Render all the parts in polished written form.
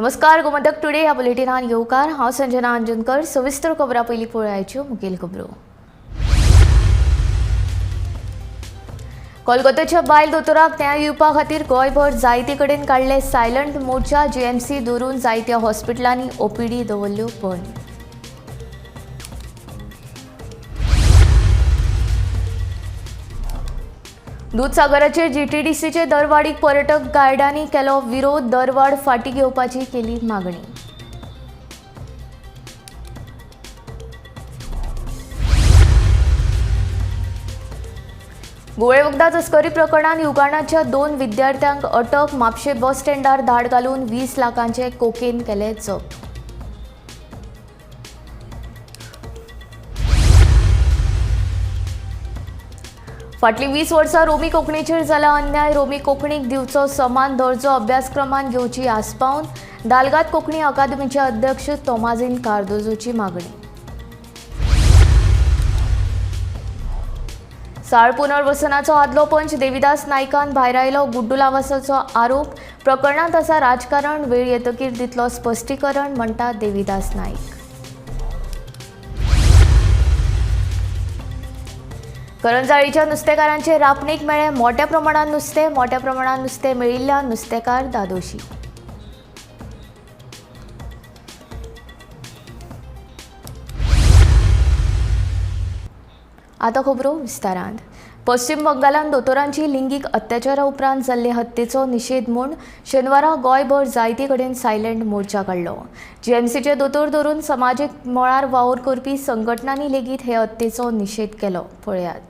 नमस्कार. गोमंतक टुडे ह्या बुलेटिनान येवकार. हांव संजना अंजनकर. सविस्तर खबरां पयलीं पळोवयाच्यो मुखेल खबरो. कोलकात्याच्या बायल दोतोराक न्याय दिवपा खातीर गोंयभर जायते कडेन काडले सायलंट मोर्चा. जीएमसी दवरून जायत्या हॉस्पिटलांनी ओपीडी दवरल्यो बंद. दूधसागराचे जीटीडीसीचे दरवाडीक पर्यटक गायडांनी केलो विरोध. दरवाड फाटीं घेवपाची केली मागणी. गुळे वखदा तस्करी प्रकरणात युगांडाच्या 2 विद्यार्थ्यांक अटक. म्हापशे बस स्टँडार धाड घालून 20 लाखांचे कोकेन केले जप्त. फाटली 20 वर्सां रोमी कोंकणीचेर जाला अन्याय. रोमी कोंकणीक दिवचो समान दर्जो अभ्यासक्रमान घेवची आस्पावन. दालगाद कोंकणी अकादेमीचे अध्यक्ष तोमाजीन कार्दोजोची मागणी. साळ पुनर्वसनाचो आदलो पंच देविदास नायकान भायर आयलो. गुड्डू लावासाचो आरोप. प्रकरणांत आसा राजकारण. वेळ येतकीर दितलो स्पश्टीकरण म्हणटा देविदास नाईक. करंजाळीच्या नुस्तेकारांचे रापणीक मेळे. मोठ्या प्रमाणात नुस्तें मेळिल्ल्या नुस्तेकार दादोशी. आतां खबरो विस्तारांत. पश्चिम बंगालान दोतोरांची लिंगीक अत्याचारा उपरांत जाल्ले हत्येचो निशेध म्हूण शेनवारा गोंयभर जायते कडेन सायलंट मोर्चा काडलो. जीएमसीचे दोतोर धरून समाजीक मळार वावर करपी संघटनांनी लेगीत हे हत्येचो निशेध केलो. पळयात.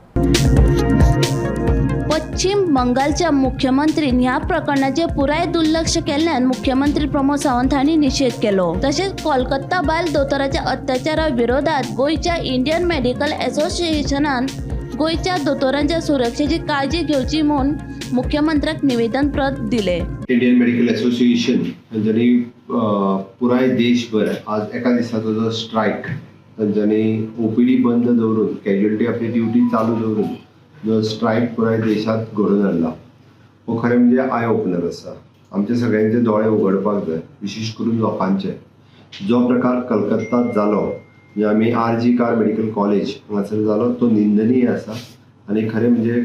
पश्चिम बंगालच्या मुख्यमंत्रीन ह्या प्रकरणाचे पुराय दुर्लक्ष केल्ल्यान मुख्यमंत्री प्रमोद सावंत हांणी निशेध केलो. तशेंच कोलकाता बायल दोतोराच्या अत्याचारा विरोधात गोंयच्या इंडियन मेडिकल असोसिएशनान गोंयच्या दोतोरांच्या सुरक्षेची काळजी घेवची म्हूण मुख्यमंत्र्याक निवेदन प्रत दिले. इंडियन मेडिकल असोसिएशन तांच्यांनी पुराय देशभर आज एका दिसाचो जो स्ट्रायक तांच्यांनी ओपीडी बंद दवरून कॅज्युअलिटी आपली ड्युटी चालू दवरून जो स्ट्रायक पुराय देशात घडोवन हाडला हो खरें म्हणजे आय ओपनर आसा. आमचे सगळ्यांचे दोळे उगडपाक जाय, विशेष करून लोकांचे. जो प्रकार कलकत्तात जालो म्हणजे आमी आरजी कार मेडिकल कॉलेज हांगासर जालो तो निंदनीय आसा. आणि खरें म्हणजे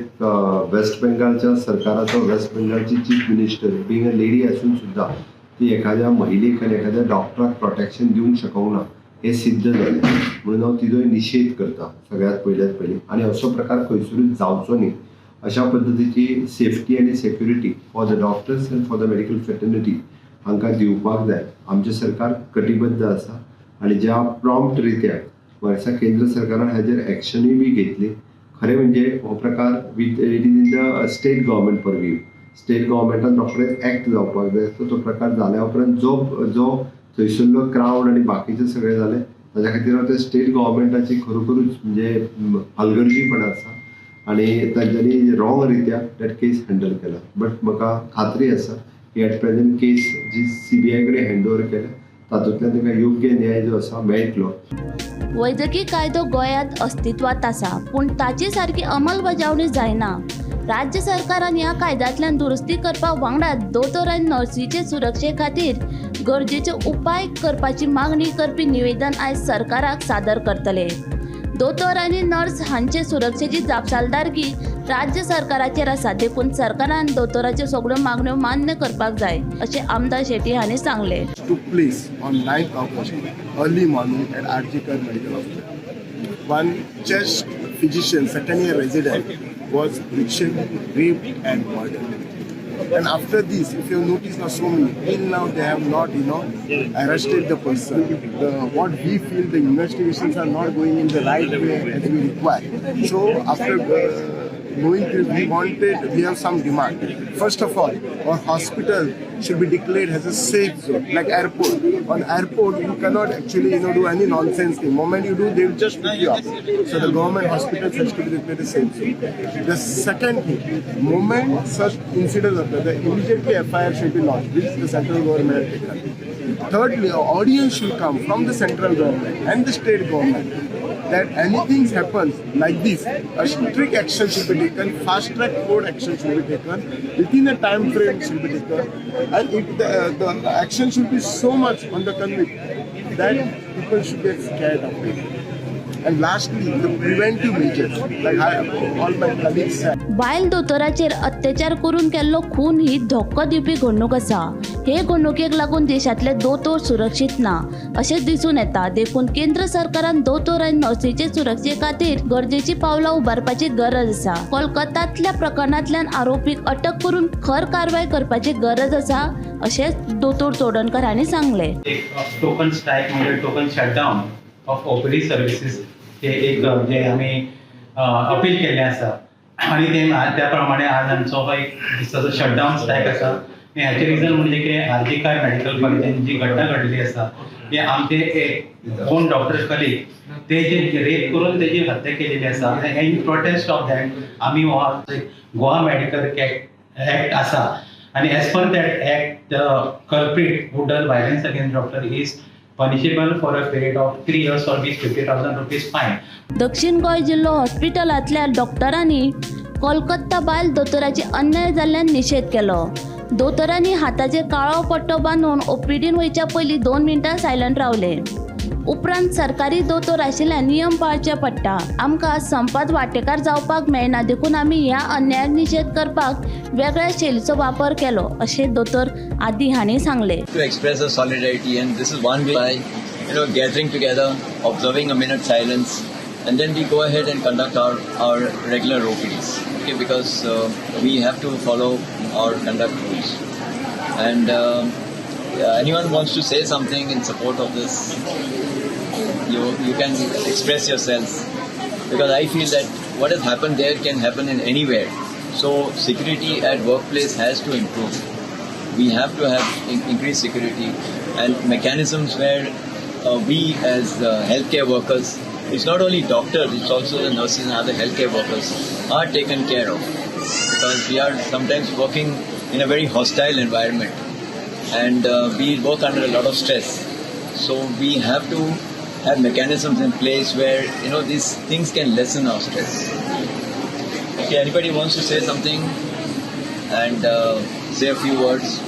वेस्ट बेंगालच्या सरकाराचो वेस्ट बेंगालची chief minister being a lady असून सुद्धा ती एखाद्या महिलेक आनी एखाद्या डॉक्टराक प्रोटेक्शन दिवंक शकूंक ना हे सिद्ध जालें. म्हणून हांव तिजोय निशेध करता सगळ्यात पयलीं. आनी असो प्रकार खंयसरूच जावचो न्ही. अशा पद्दतीची सेफ्टी आनी security for the doctors end for the medical fraternity हांकां दिवपाक जाय. आमचें सरकार कटिबद्ध आसा आनी ज्या प्रॉम्प्ट रित्या वर्सा केंद्र सरकारान हाजेर एक्शनूय बी घेतली. खरें म्हणजे हो प्रकार it is in the state government purview. State गव्हर्मेंटान रोखडेच एक्ट जावपाक जाय. तो प्रकार जाल्या उपरांत जो थंयसरलो क्रावड आनी बाकीचे सगळे जाले ताच्या खातीर ते स्टेट गव्हर्मेंटाची खरोखरूच म्हणजे हलगर्जीपण आसा आनी तांच्यांनी रॉंग रित्या दॅट केस हँडल केला. बट म्हाका खात्री आसा की एट प्रेझेंट केस जी CBI कडेन हँड ओवर केल्या तातूंतल्यान ताका योग्य न्याय जो आसा मेळटलो. वैजकी कायदो गोंयांत अस्तित्वात आसा पूण ताची सारकी अंमलबजावणी जायना. राज्य सरकारान ह्या कायद्यांतल्यान दुरुस्ती करपा वांगडाच दोतोर आनी नर्सीचे सुरक्षे खातीर गरजेचे उपाय करपाची मागणी करपी निवेदन आयज सरकाराक सादर करतले. दोतोर आनी नर्स हांचे सुरक्षेची जापसालदारकी राज्य सरकाराचेर आसा. देखून सरकारान दोतोराच्यो सगळ्यो मागण्यो मान्य करपाक जाय अशें आमदार शेट्टी हांणी सांगले. took place on 9th August early morning at RG Kar Medical Hospital. One chest physician, second-year resident, was brutally raped and murdered. And after this, if you notice now so many, till now they have not, arrested the person. What we feel the investigations are not going in the right way as we require. So after going to, we have some demand. First of all, our hospital should be declared as a safe zone, like airport. On airport, you cannot actually do any nonsense thing. Moment you do, they will just pick you up. So the government hospitals has to be declared a safe zone. The second thing, moment such incidents occur, the immediately FIR should be launched, which the central government has taken. Thirdly, an audience should come from the central government and the state government that anything happens like this, a strict action should be taken, fast track court action should be taken, within a time frame should be taken, and the action should be so much on the convict that people should get scared of it. And lastly, the preventive measures, like all my colleagues said. बायल दोतोराचेर अत्याचार करून केल्लो खून ही धोक्को दिवपी घडणूक आसा. हे घडणुकेक लागून देशांतले दोतोर सुरक्षीत ना अशें दिसून येता. देखून केंद्र सरकारान दोतोर आनी नर्सीचे सुरक्षे खातीर गरजेची पावलां उबारपाची गरज आसा. कोलकात्यांतल्या प्रकरणांतल्यान आरोपीक अटक करून खर कारवाय करपाची गरज आसा अशें दोतोर चोडणकर हांणी सांगले. टोकन स्ट्राईक म्हणजे token shutdown of OPD services हे एक जे आम्ही अपील केले आसा आणि ते त्या प्रमाणे आज आमचो हो एक दिसाचो शटडाऊन स्ट्राईक आसा. ह्याचे रिजन म्हणजे की आरजीकर मेडिकल कॉलेजान जी घटना घडली आसा की आमचे एक 2 डॉक्टर कलीग ते जे रेप करून तेजी हत्या केलेली आसा. इन प्रोटेस्ट ऑफ दॅट आम्ही गोवा मेडिकल ऍक्ट आसा आणि as per that act the culprit who done violence against doctor is punishable for a period of 3 years or 50,000 rupees fine. दक्षिण गोंय जिल्लो हॉस्पिटलांतल्या डॉक्टरांनी कोलकाता बायल दोतोराची अन्याय जाल्ल्यान निशेध केलो. दोतोरांनी हाताचेर काळो पट्टो बांदून ओपीडीन वयच्या पयलीं 2 मिनटां सायलंट रावले. उपरांत सरकारी दोतोर आशिल्ल्यान नियम पाळचे पडटा. आमकां संपात वांटेकार जावपाक मेळना, देखून आमी ह्या अन्यायाक निशेध करपाक वेगळ्या शैलीचो वापर केलो अशें दोतोर आदी हांणी सांगले. To express our solidarity, and this is one way by gathering together, observing a minute silence, and then we go ahead and conduct our regular OPDs. Okay, because we have to follow our conduct rules. And anyone wants to say something in support of this, you can express yourself, because I feel that what has happened there can happen in anywhere. So security at workplace has to improve. We have to have increased security and mechanisms where we as healthcare workers, it's not only doctors, it's also the nurses and other healthcare workers are taken care of, because we are sometimes working in a very hostile environment and we work under a lot of stress. So we have to have mechanisms in place where these things can lessen our stress. Okay, anybody wants to say something and say a few words?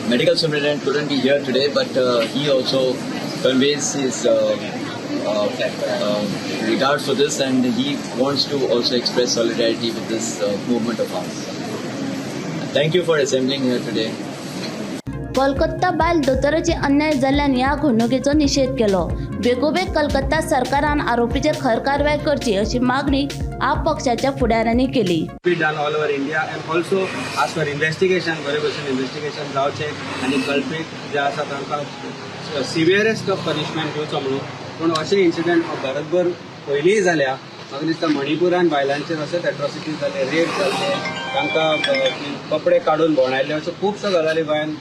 Medical superintendent couldn't be here today, but he also conveys his regards for this, and he wants to also express solidarity with this movement of ours. Thank you for assembling here today. Kolkata बायल दोतोराची अन्याय जाल्ल्यान ह्या घडणुकेचो निशेध केलो. बेगोबेग कलकत्ता सरकारान आरोपीचेर खर कारवाय करची अशी मागणी आप पक्षाच्या फुडाऱ्यांनी केली. done all over India and also as for investigation, बरे भशेन investigation जावचे आनी कल्प्रीट जे आसा तांकां सिवियरेस्ट ऑफ पनिशमेंट दिवचो म्हणून. पूण अशे इन्सिडंट भारतभर पयलींय जाल्या. म्हाका दिसता मणिपुरान बायलांचेर अशेच एट्रॉसिटीज जाले, रेप जाल्ले, तांकां कपडे काडून भोंवडायले, अश्यो खुबश्यो गजाली गोंयान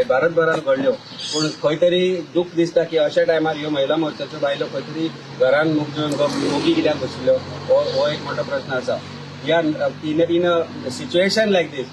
भारतभरान घडल्यो. पूण खंय तरी दूख दिसता की अशा टायमार ह्यो महिला मोर्चाच्यो बायलो खंय तरी घरान मूग घेवन मोगी कित्याक बशिल्ल्यो, हो एक मोठो प्रश्न आसा. ह्या in a situation like this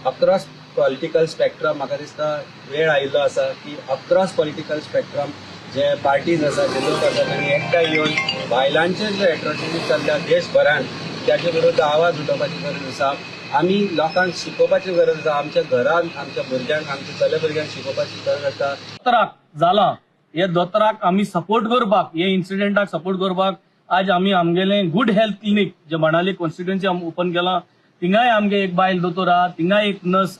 across political spectrum म्हाका दिसता वेळ आयिल्लो आसा की अक्रॉस पॉलिटिकल स्पेक्ट्रम जे पार्टीज आसा, जे लोक आसा, तांणी एकठांय येवन बायलांचे जे एट्रॉसिटीज चल्ल्या देशभरान त्याचे विरुद्ध आवाज उठोवपाची गरज आसा. आमी लोकांक शिकोवपाची गरज आसा. आमच्या घरान आमच्या भुरग्यांक, आमच्या चले भुरग्यांक शिकोवपाची गरज आसा. दोतोराक जाला हे दोतोराक आमी सपोर्ट करपाक, हे इन्सिडेंटाक सपोर्ट करपाक आज आमी आमगेले गुड हेल्थ क्लिनीक जे मनाली कॉन्स्टिट्युएन्सी आमी ओपन केला. थिंगाय आमगे एक बायल दोतोर आहा, थिंगाय एक नर्स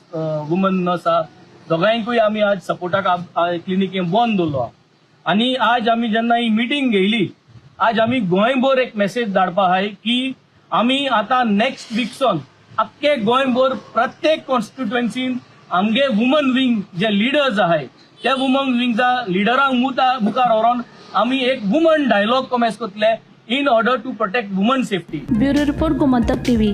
वुमन नर्स आहा. दोगांयकूय आमी आज सपोर्टाक क्लिनीक बंद दवरलो आहा. आनी आज आमी जेन्ना ही मिटींग घेयली, आज आमी गोंयभर एक मेसेज धाडपा आहाय की आमी आतां नेक्स्ट वीकसून आख्खे गोंयभर प्रत्येक कॉन्स्टिट्युएन्सीन आमगे वुमन विंग जे लिडर्स आहाय त्या वुमन विंगचा लिडरांक मुखार व्हरोन आमी एक वुमन डायलॉग कमेस करतले in order to protect woman safety. Bureau report Gomantak TV.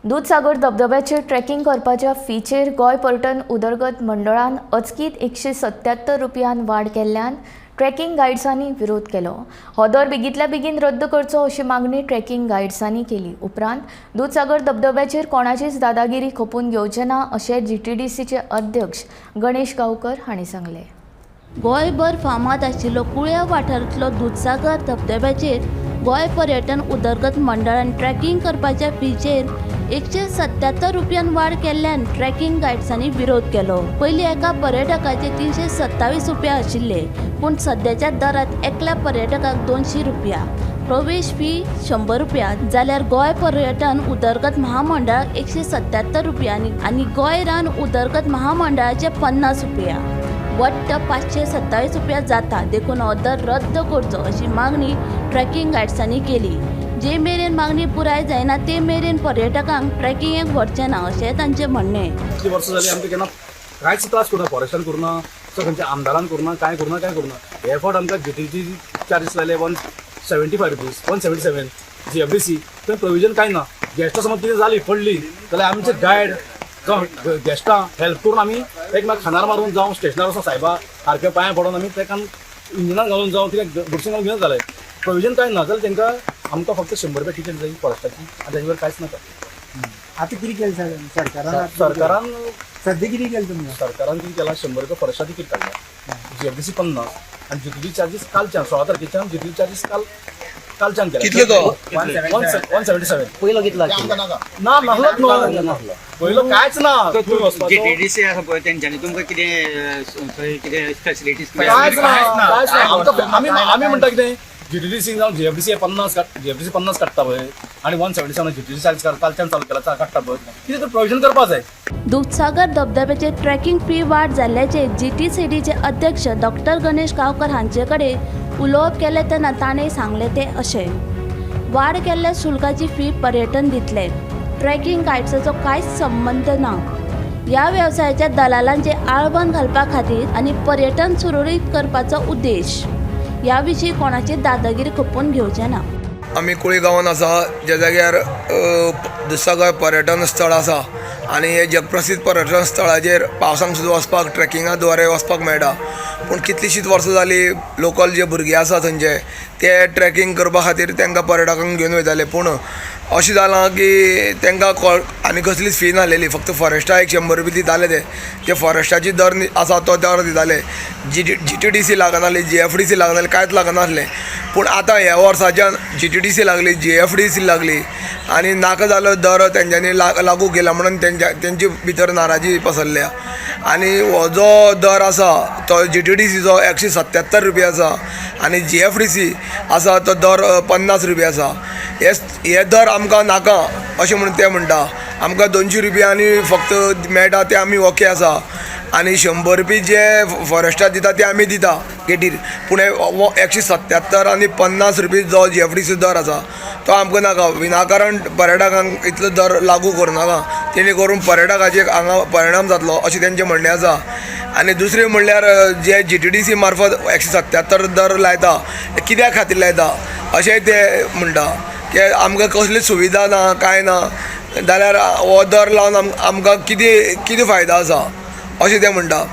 Dudhsagar धबधब्याचेर ट्रेकिंग करपाच्या फीचेर गोंय पर्यटन उदरगत मंडळान अचकीत 177 रुपयान वाड केल्ल्यान ट्रेकिंग गायड्सांनी विरोध केलो. हो दर बेगींतल्या बेगीन रद्द करचो अशी मागणी ट्रेकिंग गायड्सांनी केली. उपरांत दूधसागर धबधब्याचेर कोणाचीच दादागिरी खपून घेवचे ना अशें GTDCचे अध्यक्ष गणेश गांवकर हांणी सांगले. गोंयभर फामाद आशिल्लो कुळ्या वाठारांतलो दूदसागर धबधब्याचेर गोंय पर्यटन उदरगत मंडळान ट्रॅकिंग करपाच्या फीचेर 177 रुपयान वाड केल्ल्यान ट्रॅकिंग गायड्सांनी विरोध केलो. पयलीं एका पर्यटकाचे 327 रुपया आशिल्ले, पूण सद्याच्या दरांत एकल्या पर्यटकाक 200 रुपया. प्रवेश फी 100 रुपया जाल्यार गोंय पर्यटन उदरगत महामंडळाक 177 रुपया आनी गोंय रान उदरगत महामंडळाचे 50 रुपया. वट्ट 527 रुपया जाता देखून हो दर रद्द करचो अशी मागणी ट्रॅकिंग गायड्सांनी केली. जे मेरेन मागणी पुराय जायना ते मेरेन पर्यटकांक ट्रॅकिंगेक व्हरचें ना अशें तांचें म्हणणें. कितली वर्सां जालीं आमकां केन्ना कांयच त्रास करना, फॉरेस्टान करना, खंयच्या आमदारान करना, कांय करना. हे फावट आमकां जीटीची चार्जीस लायले 175 रुपीज, 177 GFDC. थंय प्रोविजन कांय ना. गॅस्टां समज कितें जाली पडली जाल्यार आमचे गायड जावं गॅस्टां हेल्प करून आमी एक खानार मारून जावं स्टेशनार वचून सायबा सारके पांयां पडोन आमी तेका इंजिनान घालून जावं कित्याक बुरशें घालून घेवन जालें. प्रोविजन कांय ना जाल्यार तांकां आमकां फक्त 100 रुपया टिकेट जाय फॉरेस्टाची आनी ताजे वयर कांयच नाका. आता किती केलं सरकारान सध्या किती केलं तुम्ही सरकारान कितें केलां 100 रुपया फॉरेस्टा टिकेट काडल्या, GFDC 50 आनी जीटीडी चार्जीस कालच्यान 16 तारखेच्यान जीटीडी चार्जीस कालच्यान केला. कितले तो 177. पहिलं कितला ना नाहलोच न्हू, पयलो कांयच ना. जीटीडीसी आसा पळय तेंच्यांनी तुमकां कितें फॅसिलिटीज कांयच ना. आमी म्हणटा कितें जीटीडीसी जावन GFDC 50 काडटा पळय आनी 177 जीटीडी चार्ज कालच्यान चालू केला काडटा पळय, कितें तर प्रोविजन करपा जाय. दूदसागर धबधब्याचे ट्रॅकिंग फी वाड जाल्ल्याचे GTCDचे अध्यक्ष डॉक्टर गणेश गांवकर हांचे कडेन उलोवप केले तेन्ना ताणें सांगले ते अशें. वाड केल्ल्या शुल्काची फी पर्यटन दितले, ट्रॅकिंग गायड्साचो कांयच संबंद ना. ह्या वेवसायाच्या दलालांचे आळबंद घालपा खातीर आनी पर्यटन सुरळीत करपाचो उद्देश. ह्या विशीं कोणाची दादागिरी खपोवन घेवचें ना. आमी कुळी गांवांत आसा, ज्या जाग्यार दूदसागर पर्यटन स्थळ आसा आनी हे जगप्रसिद्ध पर्यटन स्थळाचेर पावसांत सुद्दां वचपाक ट्रॅकिंगा द्वारे वचपाक मेळटा. पूण कितलींशींच वर्सां जालीं लोकल जे भुरगे आसा थंयचे ते ट्रॅकिंग करपा खातीर तांकां पर्यटकांक घेवन वयताले. पूण अशें जालां की तांकां आनी कसलीच फी नासलेली, फक्त फॉरेस्टा 100 रुपया दिताले. ते फॉरेस्टाची दर आसा तो दर दिताले. GTDC लागनासली, GFDC लागनासली, कांयच लागनासलें. पूण आतां ह्या वर्साच्यान GTDC लागली, GFDC लागली आनी नाका जालो दर तेंच्यांनी लागू केला म्हणून तेंचे भितर नाराजी पसरल्या. आनी हो जो दर आसा तो GTDCचो 177 रुपया आसा आनी GFDC आसा तो दर 50 रुपया आसा. हे दर आमकां नाका अशें म्हणून ते म्हणटा. आमकां 200 रुपया आनी फक्त मेळटा ते आमी ओके आसा आनी 100 रुपया जे फॉरेस्टार दिता ते आमी दिता गेटीर. पूण 177 आनी 50 रुपया जो GFDC दर आसा तो आमकां नाका. विनाकारण पर्यटकांक इतलो दर लागू करनाका, तेणी करून पर्यटकाचेर हांगा परिणाम जातलो अशें तेंचें म्हणणें आसा. आनी दुसरें म्हणल्यार जे GTDC मार्फत 177 दर लायता कित्या खातीर लायता अशेंय ते म्हणटा की आमकां कसली सुविधा ना कांय ना जाल्यार हो दर लावन आमकां कितें फायदो आसा अशें ते म्हणटा.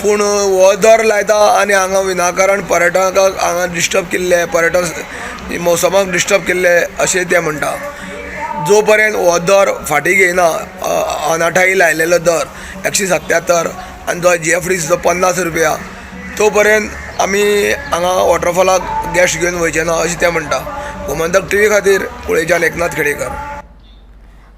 पूण हो दर लायता आनी हांगा विनाकारण पर्यटकांक हांगा डिस्टर्ब केल्ले, पर्यटन मोसमाक डिस्टर्ब केल्ले अशें ते म्हणटा. जो पर्यंत हो दर फाटीं घेयना, अनाठायी लायलेलो दर 177 आनी जो GFDCचो 50 रुपया, तो पर्यंत आमी हांगा वॉटरफॉलाक गॅस्ट घेवन वयचे ना अशें ते म्हणटा. गोमंतक TV खातीर कुळेच्यान एकनाथ खेडेकर.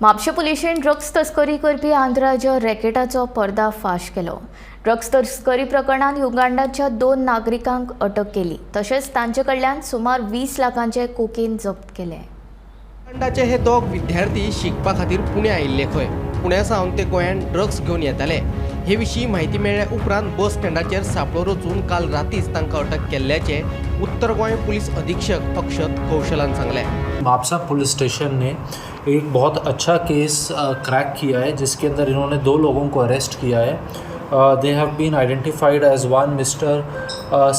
म्हापशें पुलिशेन ड्रग्स तस्करी करपी आंतरराज्य रॅकेटाचो पर्दाफाश केलो. ड्रग्स तस्करी प्रकरणात युगांडाच्या 2 नागरिकांक अटक केली. तशेंच तांचे कडल्यान सुमार 20 लाखांचे कोकेन जप्त केले. युगांडाचे हे दोग विद्यार्थी शिकपा खातीर पुणे आयिल्ले खंय. पुण्या सावन ते गोंयांत ड्रग्स घेवन येताले. हे विशीं म्हायती मेळ्ळ्या उपरांत बस स्टँडाचेर सापळो रचून काल रातीच तांकां अटक केल्ल्याचे उत्तर गोंय पुलिस अधीक्षक अक्षत कौशलान सांगले. मापसा पुलिस स्टेशन ने एक बहुत अच्छा केस क्रैक किया है जिसके अंदर इन्होंने 2 लोगों को अरेस्ट किया है. They have been identified as one Mr.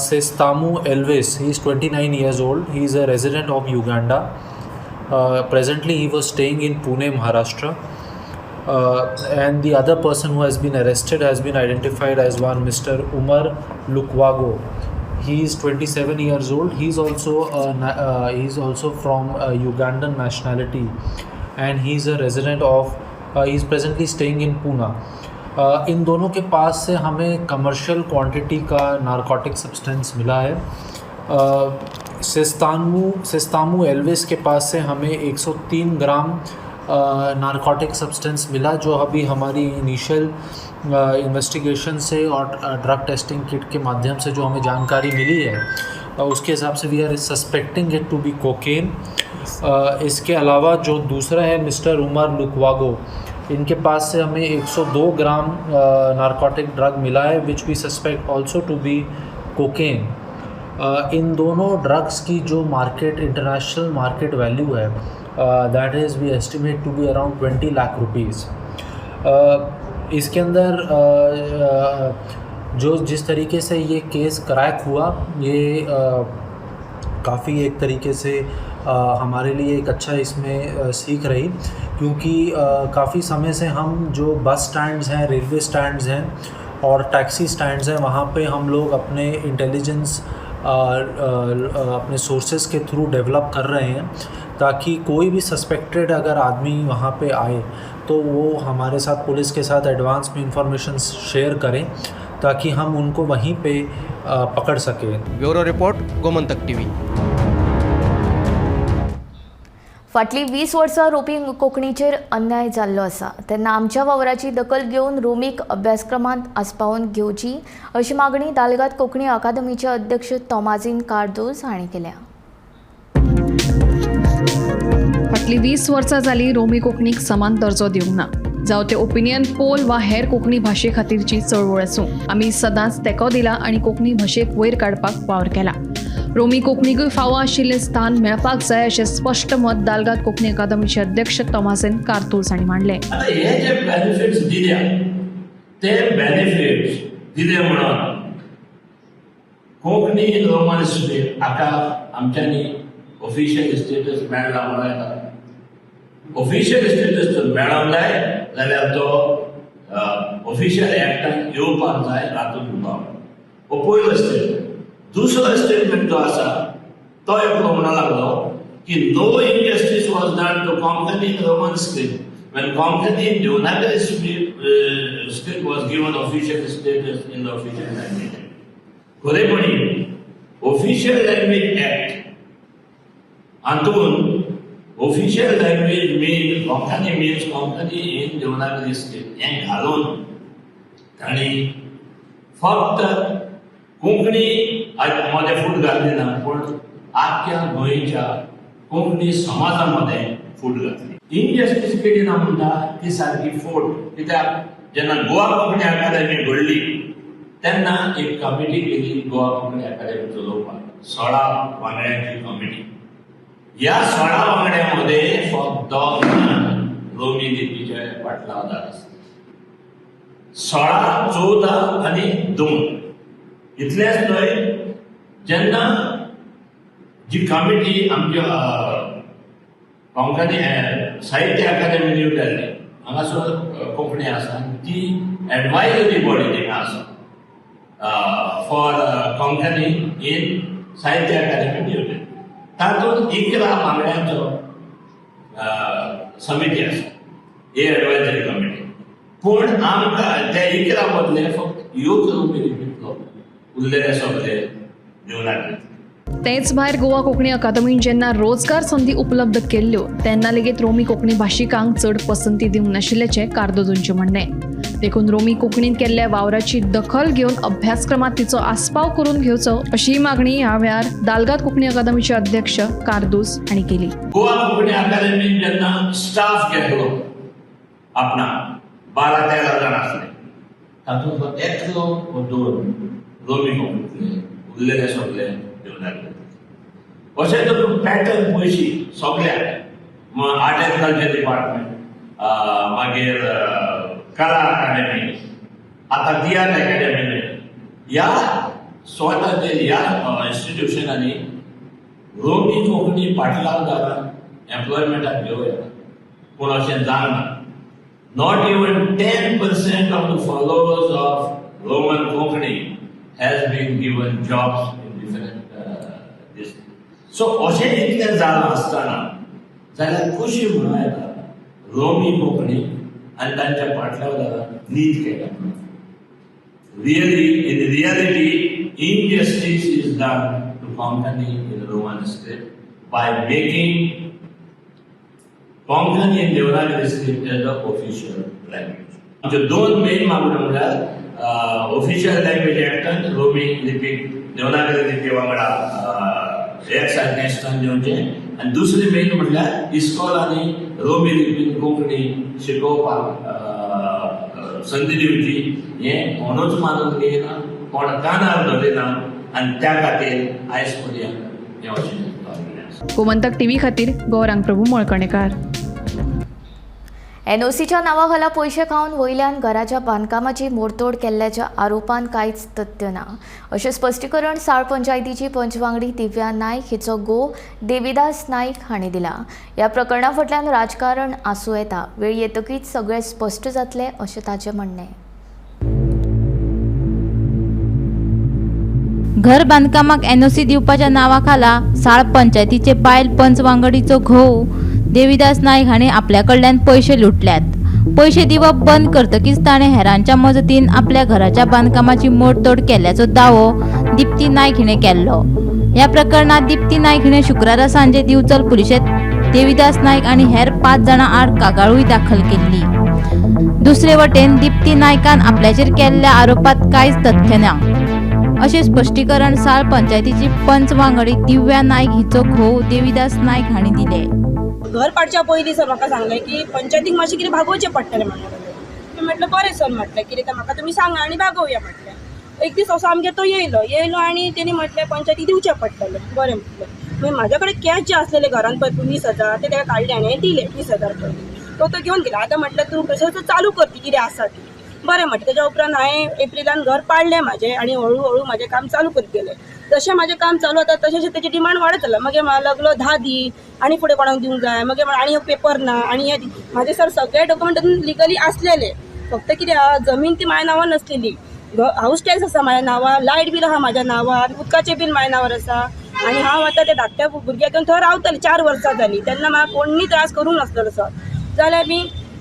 Sestamu Elvis. He is 29 years old. He is a resident of Uganda. Presently he was staying in Pune, Maharashtra. And the other person who has been arrested has been identified as one Mr. Umar Lukwago. He is 27 years old. He is also from Ugandan nationality, and he is a resident of. He is presently staying in Pune. In दोनों के pass से हमें commercial quantity का narcotic substance मिला है। सिस्तामू Elvis के pass से हमें 103 ग्राम narcotic substance मिला, जो अभी हमारी इनिशियल इन्वेस्टिगेशन से और ड्रग टेस्टिंग किट के माध्यम से जो हमें जानकारी मिली है उसके हिसाब से we are suspecting it to be cocaine. इसके अलावा जो दूसरा है मिस्टर उमर लुकवागो, इनके पास से हमें 102 ग्राम नारकोटिक ड्रग मिला है which we suspect also to be cocaine. इन दोनों ड्रग्स की जो मार्केट इंटरनेशनल मार्केट वैल्यू है that is we estimate to be around 20 lakh rupees. इसके अंदर जो जिस तरीके से ये केस क्रैक हुआ, ये काफ़ी एक तरीके से हमारे लिए एक अच्छा इसमें सीख रही, क्योंकि काफ़ी समय से हम जो बस स्टैंड्स हैं, रेलवे स्टैंड्स हैं और टैक्सी स्टैंड्स हैं, वहाँ पे हम लोग अपने इंटेलिजेंस अपने सोर्सेज के थ्रू डेवलप कर रहे हैं, ताकि कोई भी सस्पेक्टेड अगर आदमी वहाँ पे आए तो वो हमारे साथ, पुलिस के साथ एडवांस में इंफॉर्मेशन शेयर करें, ताकि हम उनको वहीं पे पकड़ सकें। Bureau report, Gomantak TV. फाटलीं 20 वर्सां रोमी कोंकणीचेर अन्याय जाल्लो आसा, तेन्ना आमच्या वावराची दखल घेवन रोमीक अभ्यासक्रमांत आस्पावून घेवची अशी मागणी दालगाद कोंकणी अकादमीचे अध्यक्ष तोमाजीन कार्दोज हांणी केल्या। फाटलीं 20 वर्सां जालीं रोमी कोंकणीक समान दर्जो दिवंक ना, जावं ते ओपिनियन पोल वा हेर कोंकणी भाशे खातीरची चळवळ आसूं। आमी सदांच तेंको दिला आनी कोंकणी भाशेक वयर काडपाक वावर केला। रोमी कोंकणीकूय फावो आशिल्लें स्थान मेळपाक जाय अशें स्पश्ट मत दालगाद कोंकणी अकादमीचे अध्यक्ष तोमाजीन कार्दोज हांणी मांडलें। आता हे जे बेनिफिट्स दिल्या, ते बेनिफिट्स दिले म्हणून कोंकणी रोमन स्टेट हाका आमच्यांनी ऑफिशियल स्टेटस मेळ्ळा म्हणून येता। ऑफिशियल स्टेटस जर मेळोंक जाय जाल्यार तो ऑफिशियल एक्टान येवपाक जाय, तातूंत उलो हो पयलो स्टेटमेंट। दुसरो स्टेटमेंट जो आसा तो एकलो म्हणूंक लागलो की no injustice was done to Konkani Roman script when Konkani Devanagari script was given official status in the official language. खरेपणी ऑफिशियल लँग्वेज ऍक्ट हातून official language mean Konkani means Konkani in Devanagari script हें घालून तांणी फक्त कोंकणी मध्ये फूट घातली ना, पूण आख्या गोंयच्या कोंकणी समाजामध्ये फूट घातली। इनजस्टिस केली ना म्हणटा ती सारकी फोट, कित्याक जेन्ना गोवा कोंकणी अकादेमी घडली तेन्ना एक कमिटी केली गोवा कोंकणी अकादेमी चलोवपाक, 16 वांगड्यांची कमिटी। ह्या 16 वांगड्यांमध्ये फक्त रोमी लिपीचे पाटलावदार आसले। 16, 14 आनी 2 इतलेच न्हय, जेन्ना जी कमिटी आमच्या कोंकणी साहित्य अकादेमी न्यू दिल्ली हांगासर कोंकणी आसा, ती एडवायजरी बॉडी थिंगा आसा फॉर कोंकणी इन साहित्य अकादेमी न्यू दिल्ली। तातूंत 11 वांगड्यांचो समिती आसा, ही एडवायजरी कमिटी। पूण आमकां त्या 11 मदले फक्त ह्योच रोमी लिपींतलो उरलेले सगळे देवनागरी। तेच भायर गोवा कोंकणी अकादमीन जेन्ना रोजगार संधी उपलब्ध केल्ल्यो तेन्ना लेगीत रोमी कोंकणी भाशीकांक चड पसंती दिवंक नाशिल्ल्याचें कार्दोजोंचें म्हणणें। देखून रोमी कोंकणीन केल्ल्या वावराची दखल घेवन अभ्यासक्रमांत तिचो आस्पाव करून घेवचो अशी मागणी ह्या वेळार दालगाद कोंकणी अकादमीचे अध्यक्ष कार्दोज हांणी केली। गोवा कोंकणी अकादमीन जेन्ना स्टाफ घेतलो आपणा 12-13 जाण आसले, तातूंत फक्त एकलो वा 2 रोमी कोंकणीतले, उरलेले सगळे देवनागरी। अशें जर पॅटर्न पळयशी सगळ्याक आर्ट एंड कल्चर डिपार्टमेंट, मागीर कला अकादेमी, आतां तियात्र अकादेमी, ह्या स्वताचे ह्या इन्स्टिट्यूशनांनी रोमी कोंकणी पाटलावदारांक एम्प्लॉयमेंटाक घेवया, पूण अशें जावना। Not even 10% of the followers of Roman Konkani has been given jobs in different districts. So, अशें इतलें जालां आसतना जाल्यार कशी म्हणून येता रोमी कोंकणी आणि त्यांच्या पाठलावर नीट केला. In reality, injustice is done to Konkani in Roman script by making Konkani and Devanagari script as the official language. आमचे दोन मेन मागण्यो म्हळ्यार ऑफिशियल लँग्वेज ऍक्ट आनी रोमी लिपीक देवनागरी लिपी वांगडा एक सारकें स्थान दिवचें, आनी दुसरी मेन म्हटल्यार इस्कॉलांनी रोमी लिपीन कोंकणी शिकोवपाक संदी दिवची. हें कोणूच मानून घेयना, कोण कानार धरिना, आनी त्या खातीर आयज पर्यंत हें अशें. गोमंतक टीव्ही खातीर गौरांग प्रभू मळकणेकार. एनओसीच्या नावाखाला पयशे खावन वयल्यान घराच्या बांदकामाची मोडतोड केल्ल्याच्या आरोपान कांयच तथ्य ना अशें स्पश्टीकरण साळ पंचायतीची पंचवांगडी दिव्या नायक हिचो घोव देविदास नायक हांणी दिला. ह्या प्रकरणा फाटल्यान राजकारण आसूं येता, वेळ येतकीच सगळें स्पश्ट जातलें अशें ताचें म्हणणें. घर बांदकामाक एनओसी दिवपाच्या नांवाखाला साळ पंचायतीचे बायल पंचवांगडीचो घोव देविदास नायक हाणें आपल्या कडल्यान पयशे लुटल्यात. पयशे दिवप बंद करतकीच ताणें हेरांच्या मजतीन आपल्या घराच्या बांदकामाची मोडतोड केल्ल्याचो दावो दिप्ती नायक हिणें केल्लो. ह्या प्रकरणात दिप्ती नायक हिणें शुक्रारा सांजे दिवचल पुलिशेंत देविदास नायक आनी हेर 5 जाणां आड कागाळूय दाखल केल्ली. दुसरे वटेन दिप्ती नायकान आपल्याचेर केल्ल्या आरोपांत कांयच तथ्य ना अशें स्पश्टीकरण साळ पंचायतीची पंचवांगडी दिव्या नायक हिचो घोव देविदास नायक हांणी दिलें. घर पाडच्या पयलीं सर म्हाका सांगलें की पंचायतीक मातशें कितें भागोवचें पडटलें म्हणलें. मी म्हटलें बरें सर म्हटलें कितें तें म्हाका तुमी सांगा आनी भागोवया म्हटलें. एक दीस असो आमगे तो येयलो आनी तेणी म्हटलें पंचायतीक दिवचें पडटलें. बरें म्हटलें. मागीर म्हाजे कडेन कॅश जे आसलेले घरान पळय 20,000 ते ताका काडले आनी दिले 20,000 पळय तो घेवन गेलो. आतां म्हटलें तूं कशें चालू कर ती कितें आसा ती. बरें म्हटलें. तेज्या उपरांत हांवें एप्रिलान घर पाडलें म्हाजें आनी हळू म्हाजें काम चालू करीत गेलें. जशें म्हाजें काम चालू जाता तशें तेजी डिमांड वाडत चल्ला. मागीर म्हाका लागलो 10 दी आनी फुडें कोणाक दिवंक जाय. मागीर आनी एक पेपर ना आनी हें म्हाजे सर सगळे डॉक्युमेंट लिगली आसलेले. फक्त कितें आहा जमीन ती म्हाज्या नांवार नासलेली. हाऊस टॅक्स आसा म्हाज्या नांवार, लायट बील आहा म्हाज्या नांवार, उदकाचें बील म्हाज्या नांवार आसा. आनी हांव आतां त्या धाकट्या भुरग्याक घेवन थंय रावतालें 4 वर्सां जालीं. तेन्ना म्हाका कोणूय त्रास करूंक नासलेलो सर.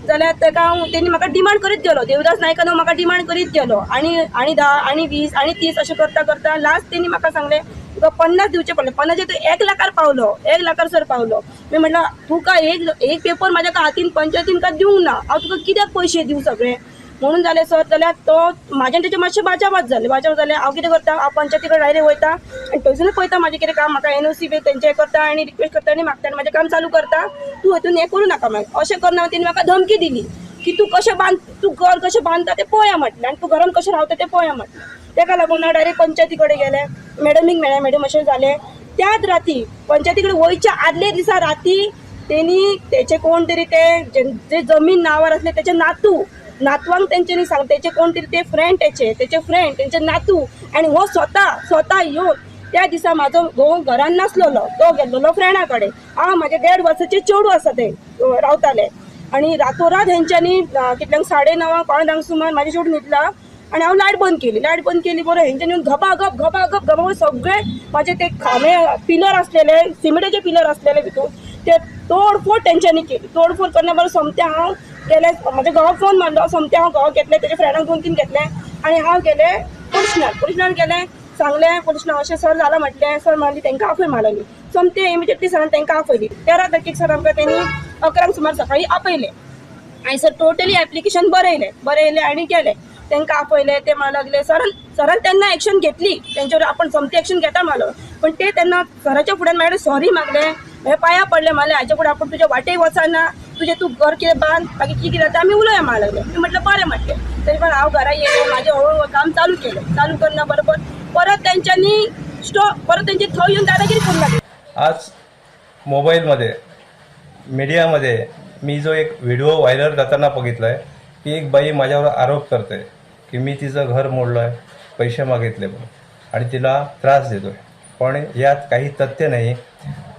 जाल्यार ताका तेणी म्हाका डिमांड करीत गेलो. देवदास नायकान म्हाका डिमांड करीत गेलो आनी 10 आनी 20 आनी 30 अशें करता लास्ट तेणी म्हाका सांगलें तुका 50 दिवचे पडले. 50 तो 1 लाखार पावलो. 1 लाखार सर पावलो. मी म्हटलं तुका एक पेपर म्हाज्या हातीन पंचायतीन का दिवंक ना, हांव तुका कित्याक पयशे दिवं सगळे म्हणून जालें सर. जाल्यार तो म्हाजें तेजें मातशें बाजाबाद जालें. हांव कितें करता, हांव पंचायती कडेन डायरेक्ट वयता आनी थंयसूनच पळयता म्हाजें कितें काम. म्हाका एनओसी बी तेंचे करता आनी रिक्वेस्ट करता आनी मागता आनी म्हाजें काम चालू करता. तूं हेतून हें करूं नाका. मागीर अशें करना तेणी म्हाका धमकी दिली की तूं घर कशें बांदता तें पळया म्हटलें आनी तूं घरान कशें रावता तें पळया म्हटलें. ताका लागून हांव डायरेक्ट पंचायती कडेन गेलें. मॅडमीक मेळ्ळें. मॅडम अशें जालें. त्याच राती पंचायती कडेन वयच्या आदले दिसा राती तेणी तेचे कोण तरी जे जमीन नांवार आसले तेचे नातवांक तेंच्यांनी सांग तेचे कोण तरी ते फ्रेंड तेचे फ्रेंड तेंचे नातू आनी हो स्वता येवन त्या दिसा म्हाजो घोव घरान नासलेलो. तो गेल्लो फ्रेंडा कडेन. हांव म्हाजे 1.5 वर्साचें चेडूं आसा ते रावताले आनी रातोरात हेंच्यांनी कितल्यांक 9:30 सुमार म्हाजें चेडूं न्हिदला आनी हांव लायट बंद केली. बरो हेंच्यांनी घबाघब सगळे म्हाजे ते खांबे पिलर आसलेले सिमेंटाचे पिलर आसलेले भितून ते तोडफोड तेंच्यांनी केली. तोडफोड करना बरो सोमतें हांव गेलें. म्हाज्या घोवाक फोन मारलो. सोमतें हांव घोव घेतलें तेज्या फ्रेंडाक 2-3 घेतलें आनी हांव गेलें पुलिशनार गेलें. सांगलें पुलिशनार अशें सर जालां म्हटलें. सर मारली तांकां आपय मारली. सोमतें इमिजिएटली सरान तांकां आपयली. 13 तारखेक सर आमकां तेणी 11 सुमार सकाळीं आपयलें. हांवें सर टोटली एप्लिकेशन बरयलें आनी गेलें. तांकां आपयलें. ते म्हणूंक लागले सरान तेन्ना एक्शन घेतली. तेंच्यावर आपण समती एक्शन घेता मारलो. पण ते तेन्ना सराच्या फुड्यान म्हाजे सॉरी मागलें. हे पांया पडलें मारलें. हाच्या फुडें आपूण तुज्या वाटेक वचना. तूं घर कितें बांद बाकी कितें जाता आमी उलोवया मार लागलें. मी म्हटलें बरें म्हटलें. तरी पण हांव घरा येयलें. म्हाजें हळू काम चालू केलें. चालू करना बरोबर परत तेंच्यांनी परत तेंचे थंय येवन दादागिरी करूंक लागली. आज मोबाईलमध्ये मीडियामध्ये मी जो एक व्हिडिओ व्हायरल करताना बघितला आहे की एक बाई माझ्यावर आरोप करते की मी तिचं घर मोडलं आहे, पैसे मागितले म्हणून आणि तिला त्रास देतो आहे. पण यात काही तथ्य नाही.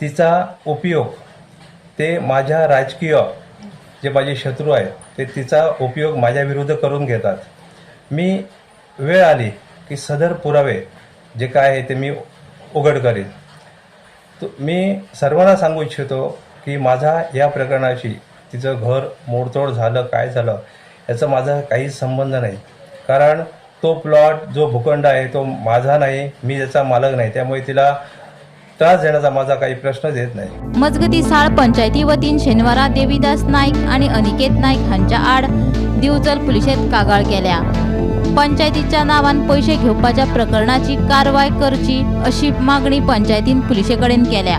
तिचा उपयोग ते माझ्या राजकीय जे माझे शत्रू आहेत ते तिचा उपयोग माझ्याविरुद्ध करून घेतात. मी वेळ आली की सदर पुरावे जे काय आहे ते मी उघड करेन. मी सर्वांना सांगू इच्छितो की माझा या प्रकरणाशी तिचं घर मोडतोड झालं काय झालं याचा माझा काहीच संबंध नाही, कारण तो प्लॉट जो भूखंड आहे तो माझा नाही, मी त्याचा मालक नाही, त्यामुळे तिला त्रास देण्याचा माझा काही प्रश्नच येत नाही. मजगती साळ पंचायती वतीन शेनवारा देवीदास नाईक आणि अनिकेत नाईक हांच्या आड दिवचल पुलिशेंत कागाळ केल्या. पंचायतीच्या नावान पैसे घेवपाच्या प्रकरणाची कारवाय करची अशी मागणी पंचायतीन पुलिशे कडेन केल्या.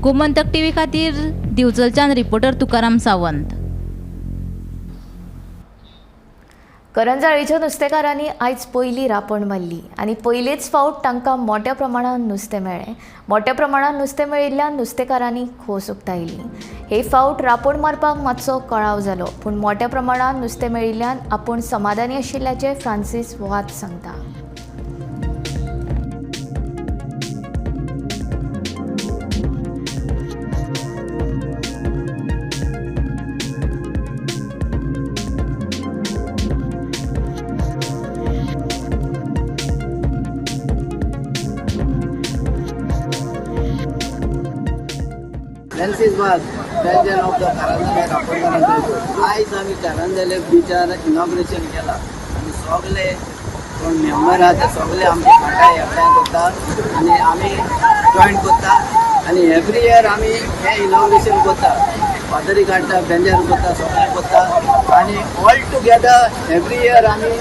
गोमंतक टीव्ही खातीर दिवचलच्यान रिपोर्टर तुकाराम सावंत. करंजाळेच्या नुस्तेकारांनी आयज पयली रापण मारली आणि पयलेच फावट तांकां मोठ्या प्रमाणात नुस्तें मेळ्ळें. मोठ्या प्रमाणात नुस्तें मेळिल्ल्यान नुस्तेकारांनी खोस उक्तायली. हे फावट रापण मारपाक मातसो कळाव जालो, पूण मोठ्या प्रमाणात नुस्तें मेळिल्ल्यान आपूण समाधानी आशिल्ल्याचें फ्रांसीस वाद सांगता. फ्रांसीस वाज प्रेसिडेंट ऑफ द कारांजाले रापण आयज आमी कारांजाले बिचार इनॉग्रेशन केला आनी सगळे कोण मेंबर आहा ते सगळे आमचे फाटाय एकठांय करता आनी आमी जॉयन करता आनी एवरी इयर आमी हे इनॉग्रेशन करता, फादरी काडटा, बेंजार करता, सगळे करता आनी ऑल टुगेदर एवरी इयर आमी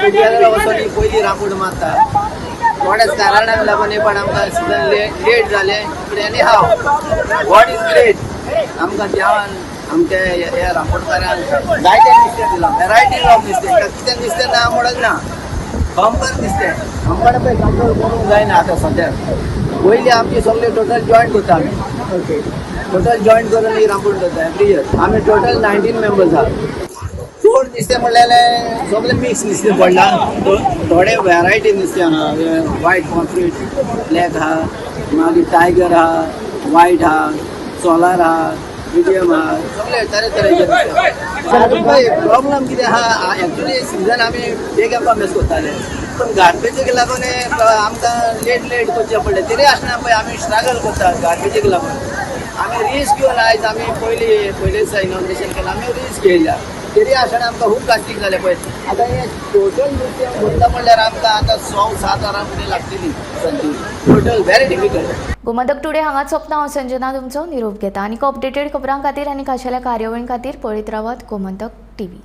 टुगेदर वचून पयली रापण मारता. थोड्याच कारणाक लागून पण आमकां सिजन लेट जालें, पूण anyhow God is great. आमकां देवान आमचे ह्या रापणकारांक जायते नुस्तें दिलां, वेरायटी ऑफ नुस्तें. कितें नुस्तें ना म्हणून ना, बंपर नुस्तें आमकां पळय कंट्रोल करूंक जायना आतां सद्याक. पयलीं आमची सगळे टोटल जॉयन करता आमी, ओके, टोटल जॉयन करून ही रापण करता एवरी इयर. आमी टोटल 19 मेंबर्स आहा. चड नुस्तें म्हणल्यार सगळे मिक्स नुस्तें पडला, थोडे वेरायटी नुस्तें आहा, वायट पॉम्फ्रेट, ब्लॅक आहा, मागीर टायगर आहा, वायट आहा, सोलार आहा, मिडियम आहा, सगळे तरेतरेचे नुस्तें. प्रॉब्लम कितें आहा, एक्चुली सिजन आमी बेग आमकां मिस करताले, पूण गार्बेजीक लागून आमकां लेट करचें पडलें. तरी आसना पळय आमी स्ट्रगल करता गार्बेजीक लागून. आमी रिस्क घेवन आयज आमी पयलेच इनॉग्रेशन केलां, आमी रिस्क घेयल्या. तरी आसतना आमकां खूब कास्टीक जालें पळय. आतां हें टोटल नुस्तें भरता म्हणल्यार आमकां आतां 6-7 वरां फुडें लागतली संदी. Total very difficult. Gomantak today हांगा सोंपता. हांव संजना तुमचो निरोप घेता. आनीक अपडेटेड खबरां खातीर आनी खाशेल्या कार्यावळीं खातीर पळयत रावात गोमंतक टीव्ही.